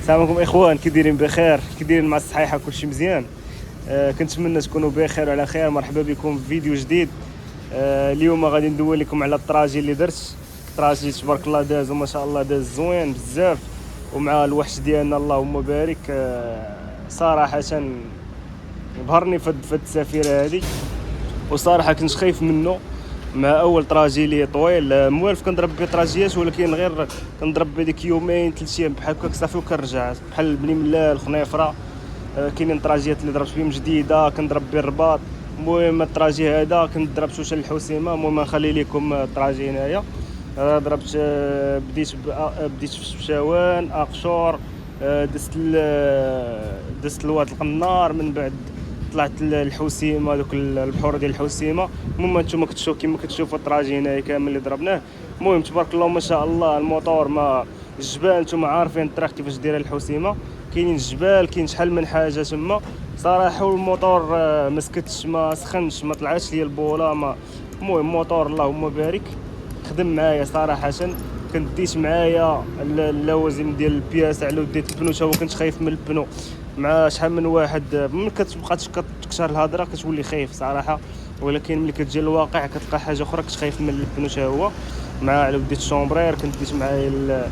السلام عليكم اخوان، كي دايرين؟ بخير؟ كي دايرين مع الصحيحه؟ كلشي مزيان؟ كنتمنى تكونوا بخير وعلى خير. مرحبا بكم في فيديو جديد. اليوم غادي ندوي لكم على الطراجي اللي درت. طراجي تبارك الله داز وما شاء الله داز زوين بزاف، ومع الوحش ديالنا اللهم بارك. صراحه بهرني في التسافيره هذه، وصراحه كنت خايف منه. مع اول طراجي لي طويل موالف كنضرب به طراجيات، ولكن غير كنضرب هذيك يومين 3 ايام بحال هكاك صافي وكنرجع بحال بني ملال الخنيفره. كاينين طراجيات اللي ضربت بهم جديده كنضرب به الرباط. المهم الطراجي هذا كنت ضربت شوشه الحسيمه. المهم نخلي لكم الطراجي هنايا. ضربت بديت في الشوان اقشور. دست الواد القنار، من بعد طلعت الحوسيمه، دوك البحور ديال الحوسيمه. المهم نتوما كتشوفوا كما كتشوفوا الطراجي هنايا كامل اللي ضربناه. المهم تبارك الله ما شاء الله الموتور ما الجبال، نتوما عارفين الطريق كيفاش دايره الحوسيمه، كاينين الجبال، كاين شحال من حاجه تما صراحه. والموتور ما سكتش ما سخنش ما طلعتش ليا البوله ما. المهم الموتور اللهم بارك خدم معايا صراحه. كنت ديت معايا اللوازم ديال البياس على وديت البنو، تا هو كنت خايف من البنو. مع شحال من واحد من كتبقى تكشر الهضره كتولي خايف صراحه، ولكن ملي كتجي الواقع كتلقى حاجه اخرى كتخايف من البنو تا هو. مع على وديت الشومبرير كنت ديت معايا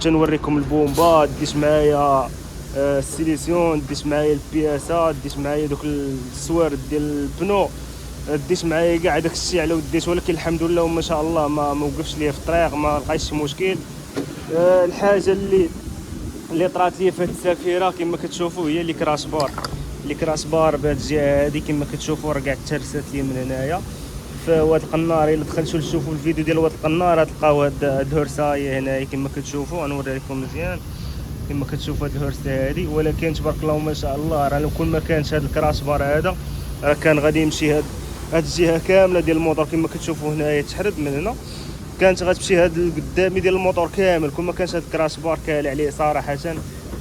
تنوريكم البومبا، ديت معايا السيليسيون، ديت معايا البياسات، ديت معايا دوك السوارد ديال البنو، ديت معايا كاع داك الشيء على وديت. ولكن الحمد لله وما شاء الله ما وقفش ليا في الطريق، ما لقيتش شي مشكل. الحاجه اللي طرات لي في هذه السفيره كما كتشوفوا هي اللي كراش بار بهذه الجهه هذه. كما كتشوفوا راه كاع ترست لي من هنايا في واد القنار. الا دخلتوا تشوفوا الفيديو ديال واد القنار غتلقاو هاد الهرسايه هنايا كما كتشوفوا. غنوري لكم مزيان كما كتشوفوا هاد الهرسه هذه. ولكن تبارك الله ما شاء الله راه لو كون ما كانش هاد الكراش بار هذا راه كان غادي يمشي هاد الجهه كامله ديال الموتور. كما كتشوفوا هنايا تحرد من هنا، كانت غتمشي هاد القدامي ديال الموتور كامل. كون ما كانش هاد الكراش بار كالي عليه صراحه.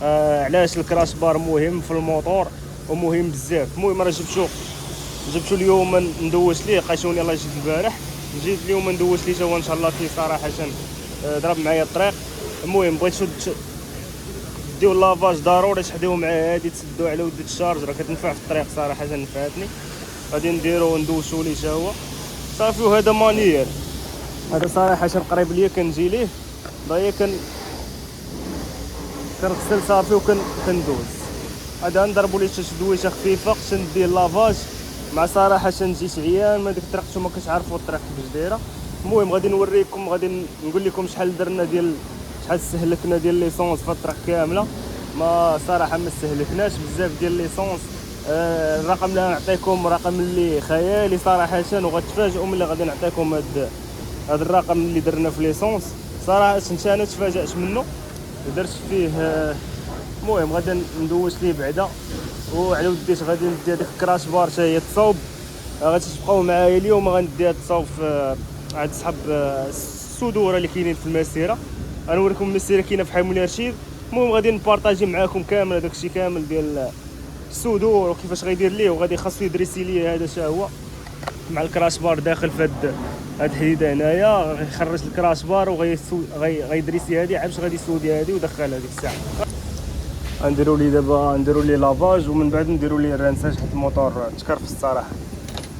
علاش الكراش بار مهم في الموتور ومهم بزاف. المهم راه جبتو اليوم ندوش ليه، لقيتوني الله جيت البارح جيت اليوم ندوش ليه تا هو ان شاء الله فيه صراحه. ضرب معايا الطريق. المهم بغيتو ديو لافاج ضروري تحديو معاه هادي، تسدو على ود الشارج راه كتنفع في الطريق صراحه. نفعتني غادي نديرو وندوشو ليه تا هو صافي. وهذا مانيير هذا صراحه قريب ليا كنجي ليه ضايا كنغسل صافي وكندوز. هذا نضربو ليه شي دويشه خفيفه ندير لافاج. مع صراحه جيت عيان ما ديك الطريق، نتوما كتعرفوا الطريق كيفاش دايره. المهم غادي نوريكم، غادي نقول لكم شحال درنا شحال استهلكنا ديال ليسونس في الطريق كامله. ما صراحه ما استهلكناش بزاف ديال ليسونس. الرقم اللي غنعطيكم رقم اللي خيالي صراحه، وغتفاجئوا ملي غادي نعطيكم هذا الرقم اللي درنا في ليسونس. صراحه انا تفاجأت منه درت فيه. المهم غادي ندوش ليه بعدا، وعلى وديت غادي ندي هذيك الكراش بار حتى هي تصاوب. غادي تبقاو معايا اليوم غنديها تصاوب عند صحاب السدوره اللي كاينين في المسيره. غنوريكم المسيره كاينه في حي منير رشيد. المهم غادي نبارطاجي معاكم كامل هذاك الشيء كامل ديال السدور وكيفاش غيدير ليه، وغادي خاصو يدريسي ليه هذا حتى هو مع الكراش بار داخل في هاد الحديده هنايا. غيخرج الكراش بار وغيدريسي هادي عاد باش غادي يسودي هادي ودخلها ديك الساعه. نديروا لي دابا لي لافاج، ومن بعد نديروا لي الرانساج حيت الموتور تكرفس الصراحه،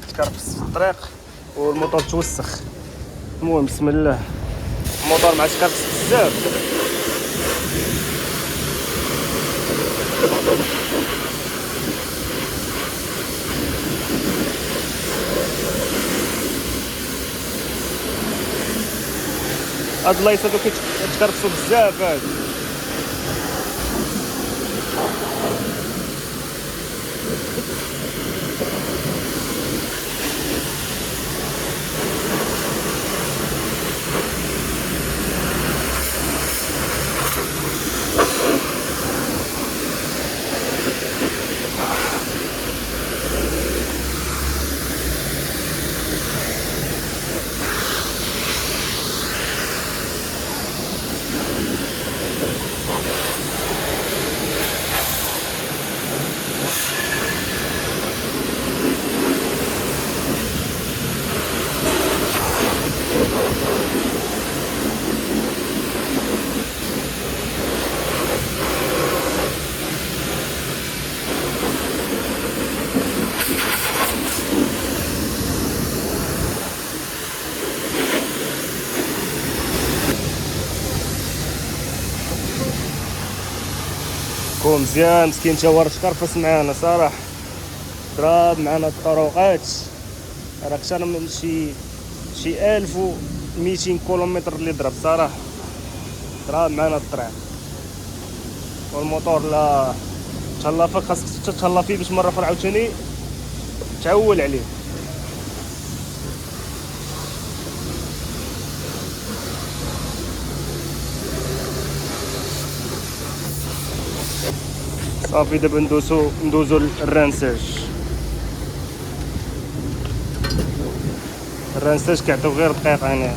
تكرفس في الطريق والموتور توسخ. المهم بسم الله، الموتور مع تكرفس بزاف. هاد اللايص هادو كيتكرفسوا بزاف هاد. كون مزيان مسكين تا هو راه شكرفس معانا صراحه، ضرب معانا الطرقات راه اكثر من شي 1200 كيلومتر اللي ضرب صراحه، ضرب معانا الطريق. والموتور لا تهلا فيك، خاصك تهلا فيه باش مره اخرى عاوتاني تعول عليه. صافي دابا ندوزو الرانساج. الرانساج كيعطيو غير دقيقه هنا.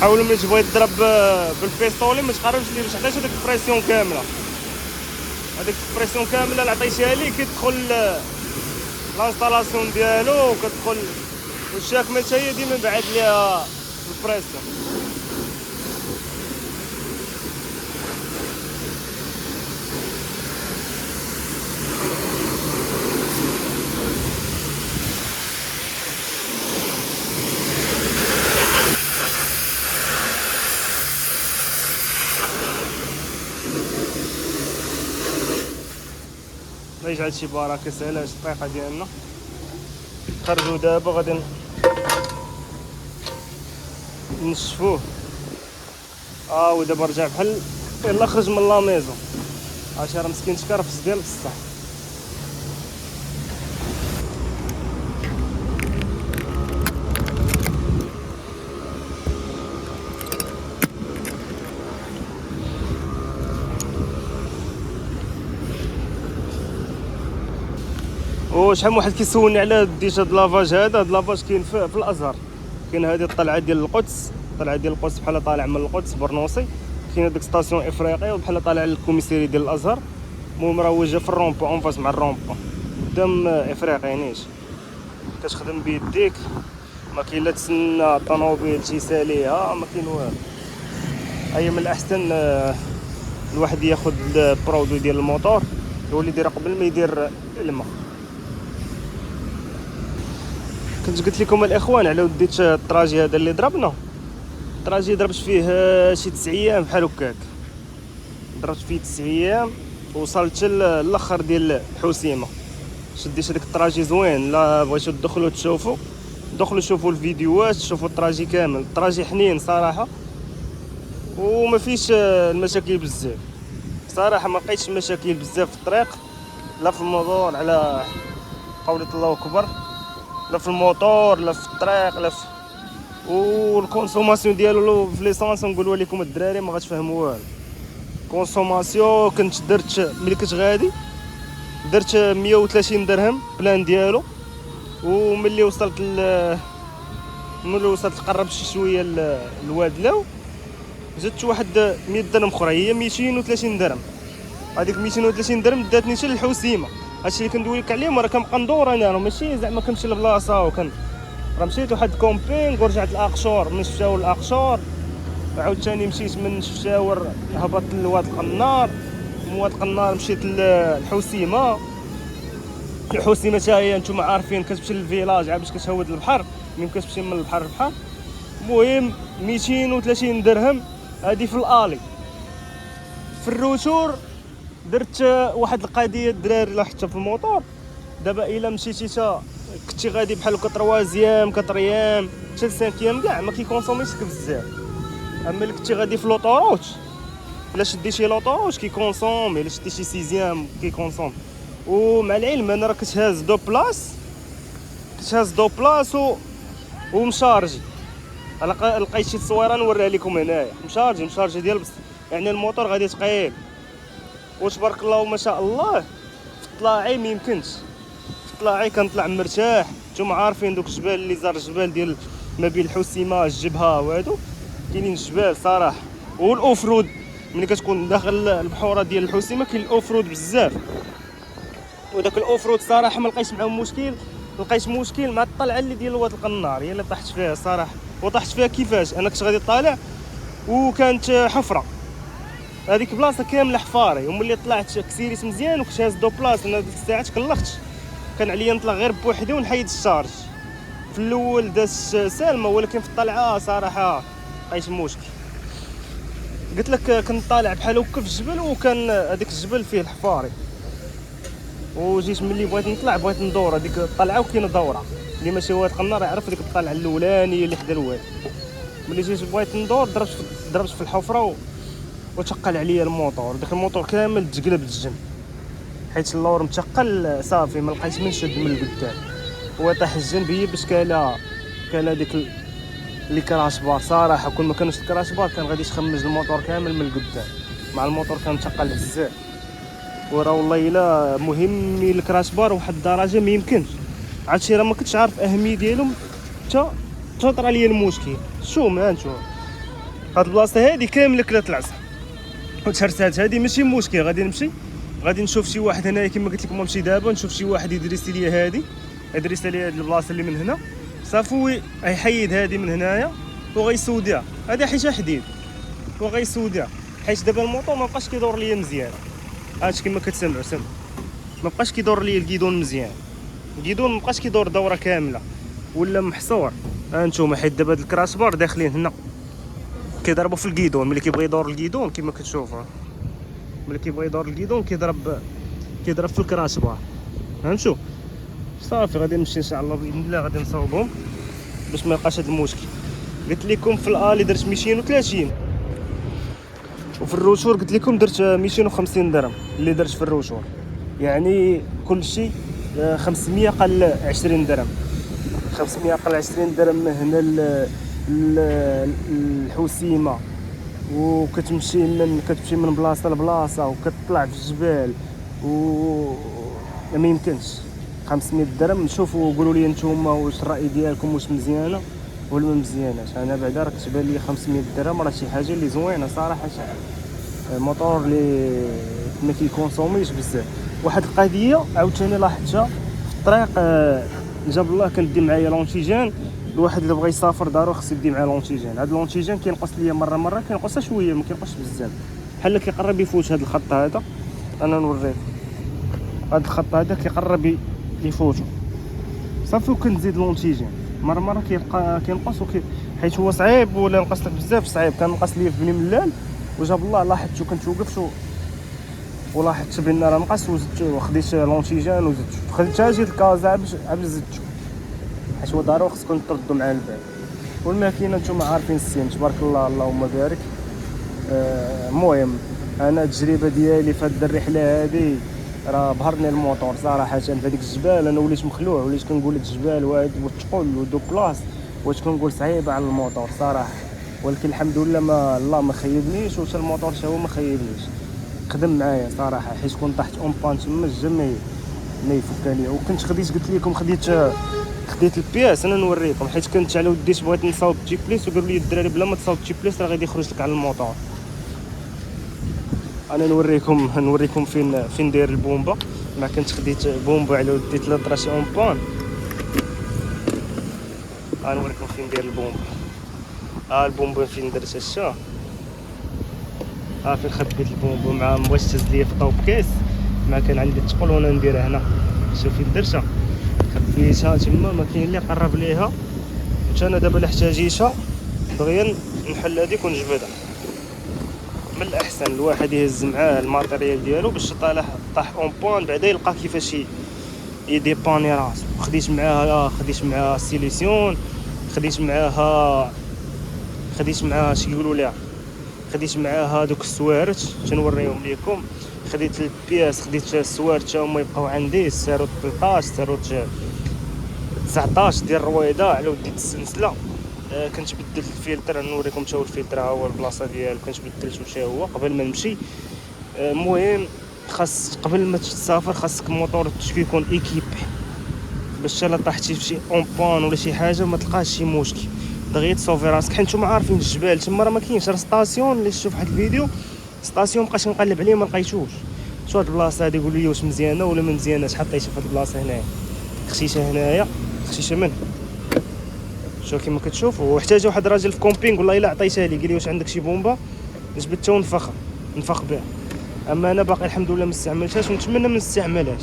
حاولوا ملي تبغي تضرب بالبيستولي ما تقربش ليه باش عطيش هذيك البريسيون كامله. هذيك البريسيون كامله اللي عطيتيها ليه كيدخل لانستالاسيون ديالو وكتدخل والشاكمه حتى هي ديما بعد ليها البريسيون. الله يجعل شي بركه سهله هاد الطريقه ديالنا. خرجوا دابا غادي نشفوه. ودابا رجع بحال يلا خرج من لا ميزون، عرفتي راه مسكين تكرفس ديال بصح. وشحال من واحد كيسولني على ديت هاد لافاج هاد لافاج كاين في الازهر. كاين هذه الطلعه ديال القدس، الطلعه ديال القدس بحال طالع من القدس برنوسي، كاين هذيك ستاسيون افريقيا وبحال طالع للكوميساري ديال الازهر. المهم راه واجه في الرومبو اونفاس مع الرومبو قدام افريقيا نيش. كتخدم بيديك، ما كاين لا تسنى الطوموبيل تيساليها، ما كاين والو. اي من الاحسن الواحد ياخذ البرودوي ديال الموتور يولي يدير قبل ما يدير الماء. كنت قلت لكم الاخوان على وديت الطراجي هذا اللي ضربنا. الطراجي ضربت فيه شي 9 ايام بحال هكاك، ضربت فيه 9 ايام وصلت للاخر ديال الحسيمه. شديت هذاك الطراجي زوين، لا بغيتو تدخلوا تشوفوا دخلوا شوفوا الفيديوهات، شوفوا الطراجي كامل. الطراجي حنين صراحه وما فيش المشاكل بزاف صراحه، ما لقيتش مشاكل بزاف في الطريق، لا في الموتور على قولة الله اكبر، لا في الموتور لا في الطريق لا في والكونسوماسيون ديالو في ليسانس. نقولوا لكم الدراري ما غتفهموا والو. كونسوماسيون كنت درت ملي كنت غادي درت 130 درهم بلان ديالو، وملي وصلت قربت شي شويه الوادلاو زدت واحد 100 درهم اخرى، هي 230 درهم. هذيك 230 درهم داتني حتى للحسيمه. هادشي اللي كندوي لك عليه راه كنبقى ندور انا، ماشي زعما كنمشي لبلاصه راه مشيت لواحد كومبينغ ورجعت لاقشور، من شفشاور لاقشور، عاود ثاني مشيت من شفشاور هبطت لواد القنار، من واد القنار مشيت للحسيمه. الحسيمه حتى هي نتوما عارفين كتمشي للفيلاج عاد باش كتهود البحر، ملي كتمشي من البحر للبحر. المهم 230 درهم هادي في الالي. في الروتور درت واحد القضيه الدراري لاحظتها في الموتور، دابا الا مشيتي تا كنتي غادي بحال هكا تروازيام كاتريام حتى لسانكيام كاع ما كيكونسوميش بزاف. اما اللي كنتي غادي في لوطوروت الا شديتي لوطوروت كيكونسومي، الا شديتي سيزيام كيكونسوم. ومع العلم انا راه كتهاز دو بلاص ومشارجي. انا لقيت شي تصويره نوريها لكم هنايا، مشارجي ديال بس يعني الموتور غادي ثقيل. وتبارك الله ما شاء الله في طلاعي ما يمكنش، في طلاعي كنطلع مرتاح. نتوما عارفين دوك الجبال اللي زار الجبال ديال ما بين الحسيمه الجبهه وهادو كاينين الجبال صراحه. والاوفرود ملي كتكون داخل البحوره ديال الحسيمه كاين الاوفرود بزاف. وداك الاوفرود صراحه ما لقيتش معاهم مشكل، لقيت مشكل مع الطلعه اللي ديال واد القنار هي اللي طحت فيها صراحه. وطحت فيها كيفاش؟ انا كنت غادي طالع وكانت حفره، هذيك بلاصه كامله حفاري. وملي طلعت كسيريت مزيان وكنت هاز دو بلاص، انا ديك الساعات كلختش، كان عليا نطلع غير بوحدي ونحيد الشارج. في الاول داز سالمه، ولكن في الطلعه صراحه لقيت مشكل. قلت لك كنت طالع بحال هكا في الجبل، وكان هذيك الجبل فيه الحفاري. وجيت ملي بغيت نطلع بغيت ندور هذيك الطلعه، وكاينه دوره اللي ماشي واد القنار يعرف ديك الطلعه الاولانيه اللي حدا الواد. ملي جيت بغيت ندور ضربت في الحفره وتقل عليا الموتور. داك الموتور كامل تقلب الجن، حيت اللور متقل صافي ما لقيتش من شد من القدام. وطاح الجنب هي باش كان هذيك اللي كراش بار صراحه. كون ما كانش الكراش بار كان غادي تخمج الموتور كامل من القدام، مع الموتور كان متقل بزاف. وراه والله الا مهم الكراش بار واحد الدرجه ما يمكنش. عرفتي راه ما كنتش عارف اهميه ديالهم حتى طرا ليا المشكل. شوف ما نشوف هاد البلاصه هادي كامله كلات العصا وتهرسات. هادي ماشي مشكل، غادي نشوف شي واحد هنايا كما قلت لكم. نمشي دابا نشوف شي واحد يدرس لي هادي البلاصه اللي من هنا صافي. يحيد هادي من هنايا وغيسوديها. هادي حيت حديد وغيسوديها، حيت دابا الموطور ما بقاش كيدور ليا مزيان. هادشي كما كتسمعوا ما بقاش كيدور ليا الكيدون مزيان. الكيدون ما بقاش كيدور دوره كامله، ولا محصور. هانتوما حيت دابا هاد الكراش بار داخلين هنا كيضربوا في الكيدون. ملي كيبغي يدور الكيدون كما كتشوفوا، ملي كيبغي يدور الكيدون كيضرب في الكراش بار. هانشوف صافي غادي نمشي ان شاء الله باذن الله غادي نصاوبهم باش ما يبقاش هذا المشكل. قلت لكم في الالي درت 230، وفي الروشور قلت لكم درت 250 درهم اللي درت في الروشور. يعني كل شيء 500 قل 20 درهم. 500 قل 20 درهم من هنا الحسيمه، وكتمشي من بلاصه لبلاصه وكتطلع في الجبال ما يمكنش 500 درهم. نشوفوا وقولوا لي نتوما واش الراي ديالكم واش مزيانه ولا ما مزياناش. انا بعدا راه كتبان لي 500 درهم راه شي حاجه اللي زوينه صراحه. الموتور اللي ما كيكونسوميش بزاف. واحد القضيه عاوتاني لاحظتها في الطريق، جاب الله كندي معايا لونتيجين. الواحد اللي بغى يسافر دارو خصو يدي معاه لونتيجين. هذا لونتيجين كينقص ليا مره كينقص شويه ما كينقصش بزاف، بحال كيقرب يفوت هذا الخط هذا. انا نوريك هذا الخط هذا كيقرب يفوتو صافي. وكنزيد لونتيجين مره كيبقى كينقص حيت هو صعيب ولا نقص لك بزاف صعيب. كان نقص ليا في بني ملال وجاب الله لاحظتو كنت وقفت ولاحظت بان راه نقص وزدت وخديت لونتيجين وزدت خديتها جيت الكازا عاد زدتو، حيت هو ضروري خصكم تردوا مع البال. والماكينه نتوما عارفين السين تبارك الله اللهم بارك. المهم انا التجربه ديالي في هذه الرحله هذه راه بهرني الموتور صراحه. في هذيك الجبال انا وليت مخلوع، وليت كنقول لك الجبال وتقول ودو بلاص واش كنقول صعيبه على الموتور صراحه. ولكن الحمد لله الله ما خيبنيش، وحتى الموتور حتى هو ما خيبنيش، خدم معايا صراحه. حيت كون طحت اون بان تما الجا ما يفك ليا. وكنت قلت لكم خديت البياس. انا نوريكم حيت كنت على وديت بغيت نصاوب تي بليس وقالوا لي الدراري بلا ما تصاوب تي بليس راه غادي يخرج لك على الموتور. انا نوريكم فين داير البومبا. ما كنت خديت بومبا على وديت لا طراشي اون بان. نوريكم فين داير البومبا. البومبا فين درت الشا. فين خبيت البومبا مع مبغيتش تهز ليا في طوب كيس. ما كان عندي الثقل وانا نديرها هنا. شوف فين درتها خبيتها تما ما كاين اللي قرب ليها. انا دابا الا احتاجيتها دغيا نحل هذيك ونجبدها. من الاحسن الواحد يهز معاه الماتيريال ديالو باش طاح اون بوان بعدا يلقى كيفاش يديباني راسو. خديت معاها سيليسيون، خديت معاها اش يقولوا ليها، خديت معاها دوك السوارت تنوريهم ليكم. خديت البياس، خديت السوارت هما يبقاو عندي سيرو 13 سيرو 19 ديال الرويضه على وديت السلسله. كنت بدلت الفلتر، نوريكم حتى هو الفلتر، ها هو البلاصه ديالو كنت بدلته حتى هو قبل ما نمشي. المهم خاص قبل ما تسافر خاصك الموطور يكون ايكيبي باش الا طاحتي فشي اون بان ولا شي حاجه ما تلقاش شي مشكل دغيا تصوفي راسك. حيت نتوما عارفين الجبال تما راه ما كاينش راه ستاسيون. اللي شوف واحد الفيديو ستاسيون بقيت نقلب عليه ما لقيتوش. شو هاد البلاصه هادي قولوا لي واش مزيانه ولا ما مزياناش. حطيتها في هاد البلاصه هنايا، خشيشه هنايا، خشيشه من شوف كيما كتشوفوا. واحتاج واحد الراجل في كومبينغ والله الا عطيتها لي، قال لي واش عندك شي بومبا جبدتها ونفخ بها. اما انا باقي الحمد لله ما استعملتهاش ونتمنى ما نستعملهاش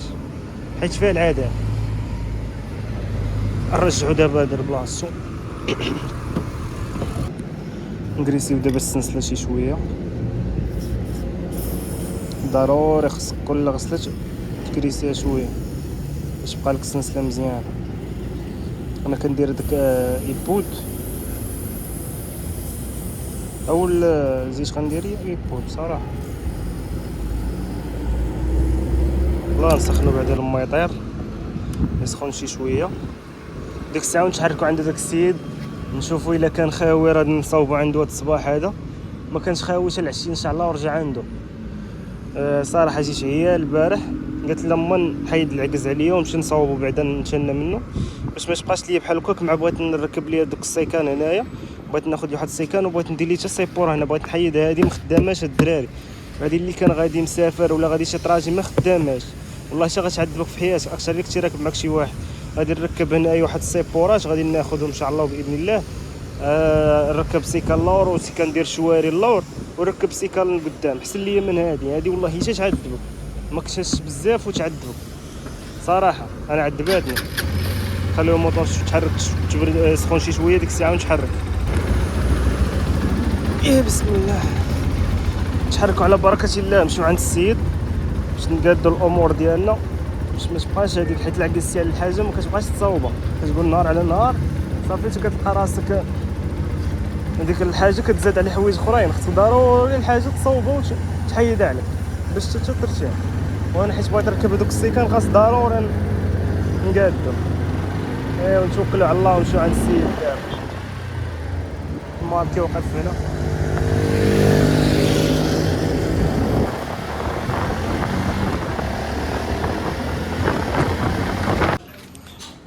حيت فيها العذاب. نرجعوا دابا هاد البلاصه نكريسيو دابا السنسله شي شويه. ضروري خصك كل غسله تكريسيها شويه باش تبقى لك السنسله مزيانه. انا كندير داك ايبود اول زيت غندير ايبود صراحه. والله نسخنو بعدا لما يطير يسخن شي شويه. ديك الساعه نتحركوا عند داك السيد نشوفوا الا كان خاوي راه نصاوبوا عنده هاد الصباح هذا. ما كانش خاوي حتى العشيه ان شاء الله ورجع عنده. صراحه جيت هي البارح قالت لما نحيد العكز عليا ونمشي نصاوبو بعدا نتشنى منه باش ما تبقاش ليا بحال هكاك. مع بغيت نركب ليا دوك السيكان هنايا، بغيت ناخذ لي واحد السيكان وبغيت ندير ليه حتى سيبور هنا. بغيت نحيدها هذه ما خداماش الدراري. هذه اللي كان غادي مسافر ولا غادي شي طراجي ما خداماش والله حتى غتعذبك في حياتك. اكثر لك تراكب معك شي واحد غادي نركب هنا واحد السيبورات غادي ناخذهم ان شاء الله باذن الله. نركب سيكان اللور وسيكان ندير شواري اللور وركب سيكان لقدام احسن ليا من هذه والله حتى تعذبك ما كتهش بزاف وتعذبك صراحه. انا عذباتني. خليو الموطور تحرك تبرد سخون شي شويه ديك الساعه ونتحرك. بسم الله نتحركوا على بركه الله. نمشيو عند السيد باش نقادوا الامور ديالنا باش ما تبقاش هذيك حيت العكس على الحاجه ما كتبقاش تصاوبها. كتقول نهار على نهار صافي كتلقى راسك هذيك الحاجه كتزاد على حوايج اخرين. خصك ضروري الحاجه تصاوبها وتحيدها عليك باش ترتاح. وانا حيت بغيت نركب هذوك السيكان خاص ضروري نقادو. ونتوكلوا على الله ونمشيو عند السيد دابا. المهم كيوقف هنا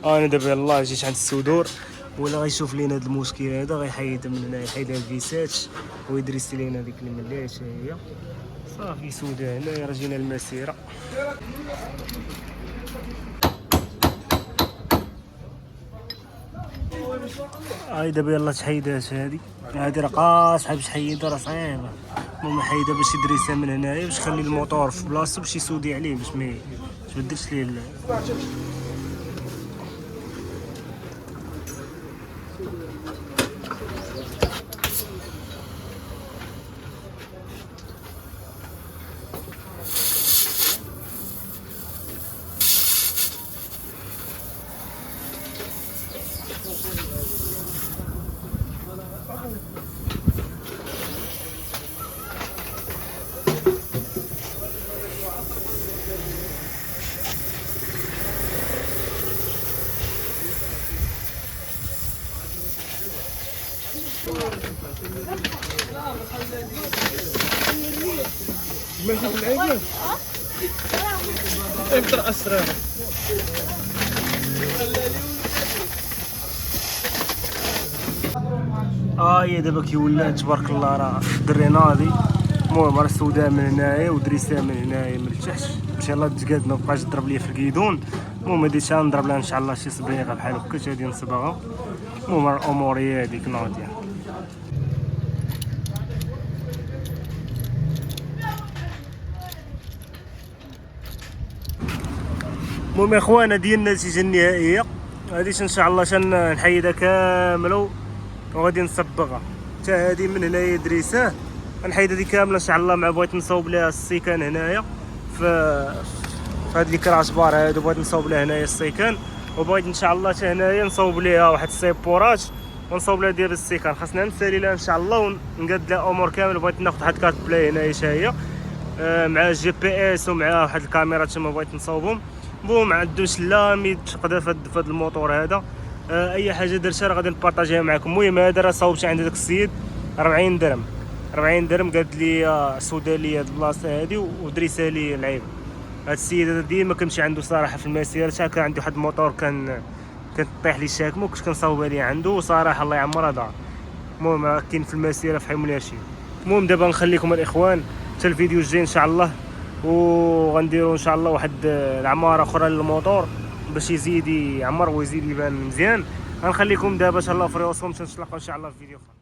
انا دابا يلاه جيت عند السدور ولا غيشوف لينا هذا المشكل هذا غيحيد من هنا، يحيد الفيسات ويدريسي لينا ديك المليات هي صافي سودا. هنا رجينا المسيره. هاي دابا يلاه تحيدات هادي راه قاصحه باش تحيدها راه صعيبه. المهم حيدها باش يدريسها من هنايا باش يخلي الموتور في بلاصتو باش يسودي عليه باش ما تبدلش ليه ماشي في العيد افطر اسرع. هي دابا كيولات تبارك الله راه الدري ناضي. المهم راه سوداء من هنايا ودريسها من هنايا من التحت باش يلاه تقاد ما بقاش تضرب ليا في الكيدون. المهم هادي نضرب لها ان شاء الله شي صبيغه بحال هكا غادي نصبغها. المهم الامور هي هذيك ناضيه. المهم يا اخوان هذه هي النتيجه النهائيه. هذه ان شاء الله نحيدها كامله وغادي نصبغها حتى هذه من هنايا دريساه. غنحيد هذه كامله ان شاء الله. مع بغيت نصاوب لها السيكان هنايا في فهاد لي كراش بار هادو بغيت نصاوب لها هنايا السيكان، وبغيت ان شاء الله حتى هنايا نصاوب ليها واحد السيبورات ونصاوب لها ديال السيكان. خاصنا نسالي لها ان شاء الله ونقاد لها الامور كامل. بغيت ناخذ واحد كارت بلاي هنايا حتى هي مع الجي بي اس ومع واحد الكاميرا تما بغيت نصاوبهم. المهم ما عندوش لا 100 تقدا في هذا الموتور هذا. اي حاجه درتها راه غادي نبارطاجيها معكم. المهم هذا راه صاوبت عند داك السيد 40 درهم، 40 درهم قالت لي سودا لي هاد البلاصه هادي ودريسها لي العيب. هاد السيد هذا ديما كنمشي عنده صراحه في المسيره. كان عندي واحد الموتور كان طيح لي الشاكمه كنت كنصاوبها لي عنده وصراحه الله يعمرها دار. المهم راه كاين في المسيره في حمولاشي. المهم دابا نخليكم الاخوان حتى الفيديو الجاي ان شاء الله، وغنديروا ان شاء الله واحد العماره اخرى للموتور باش يزيد يعمر ويزيد يبان مزيان. غنخليكم دابا ان شاء الله في راسكم، نتلاقاو ان شاء الله في فيديو اخر.